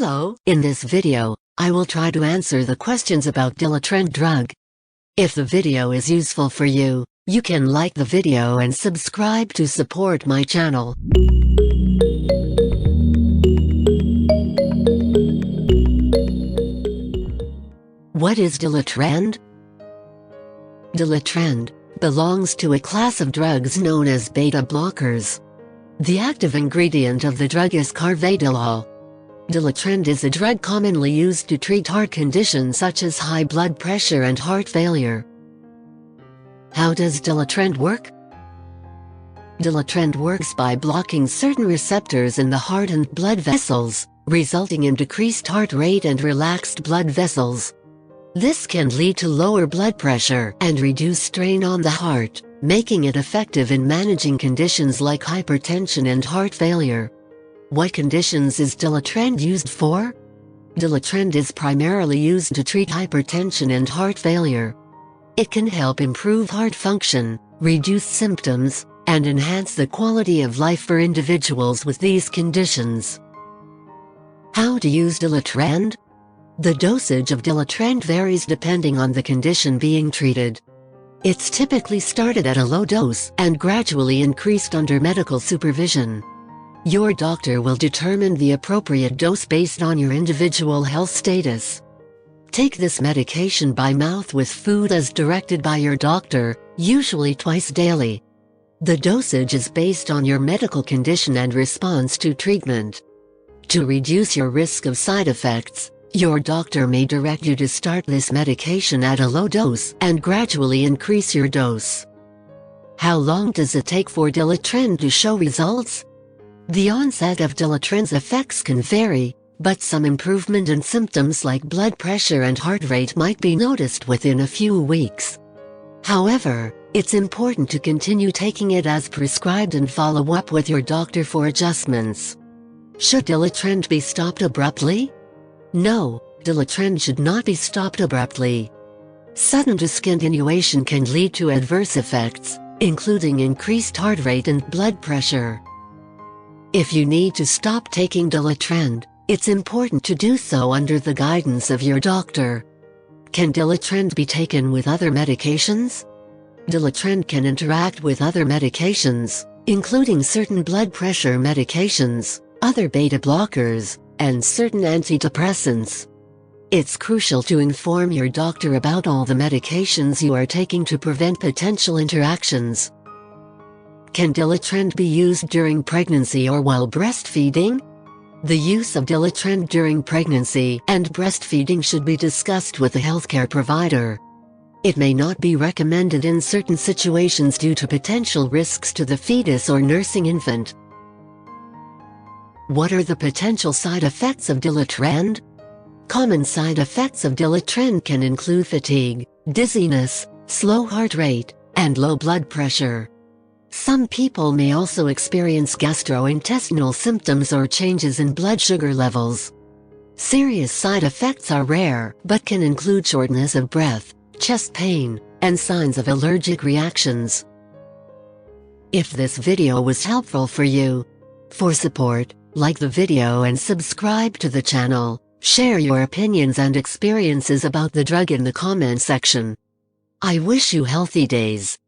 Hello, in this video, I will try to answer the questions about Dilatrend drug. If the video is useful for you, you can like the video and subscribe to support my channel. What is Dilatrend? Dilatrend belongs to a class of drugs known as beta blockers. The active ingredient of the drug is Carvedilol. Dilatrend is a drug commonly used to treat heart conditions such as high blood pressure and heart failure. How does Dilatrend work? Dilatrend works by blocking certain receptors in the heart and blood vessels, resulting in decreased heart rate and relaxed blood vessels. This can lead to lower blood pressure and reduce strain on the heart, making it effective in managing conditions like hypertension and heart failure. What conditions is Dilatrend used for? Dilatrend is primarily used to treat hypertension and heart failure. It can help improve heart function, reduce symptoms, and enhance the quality of life for individuals with these conditions. How to use Dilatrend? The dosage of Dilatrend varies depending on the condition being treated. It's typically started at a low dose and gradually increased under medical supervision. Your doctor will determine the appropriate dose based on your individual health status. Take this medication by mouth with food as directed by your doctor, usually twice daily. The dosage is based on your medical condition and response to treatment. To reduce your risk of side effects, your doctor may direct you to start this medication at a low dose and gradually increase your dose. How long does it take for Dilatrend to show results? The onset of Dilatrend's effects can vary, but some improvement in symptoms like blood pressure and heart rate might be noticed within a few weeks. However, it's important to continue taking it as prescribed and follow up with your doctor for adjustments. Should Dilatrend be stopped abruptly? No, Dilatrend should not be stopped abruptly. Sudden discontinuation can lead to adverse effects, including increased heart rate and blood pressure. If you need to stop taking Dilatrend, it's important to do so under the guidance of your doctor. Can Dilatrend be taken with other medications? Dilatrend can interact with other medications, including certain blood pressure medications, other beta blockers, and certain antidepressants. It's crucial to inform your doctor about all the medications you are taking to prevent potential interactions. Can Dilatrend be used during pregnancy or while breastfeeding? The use of Dilatrend during pregnancy and breastfeeding should be discussed with a healthcare provider. It may not be recommended in certain situations due to potential risks to the fetus or nursing infant. What are the potential side effects of Dilatrend? Common side effects of Dilatrend can include fatigue, dizziness, slow heart rate, and low blood pressure. Some people may also experience gastrointestinal symptoms or changes in blood sugar levels. Serious side effects are rare but can include shortness of breath, chest pain, and signs of allergic reactions. If this video was helpful for you, for support, like the video and subscribe to the channel. Share your opinions and experiences about the drug in the comment section. I wish you healthy days.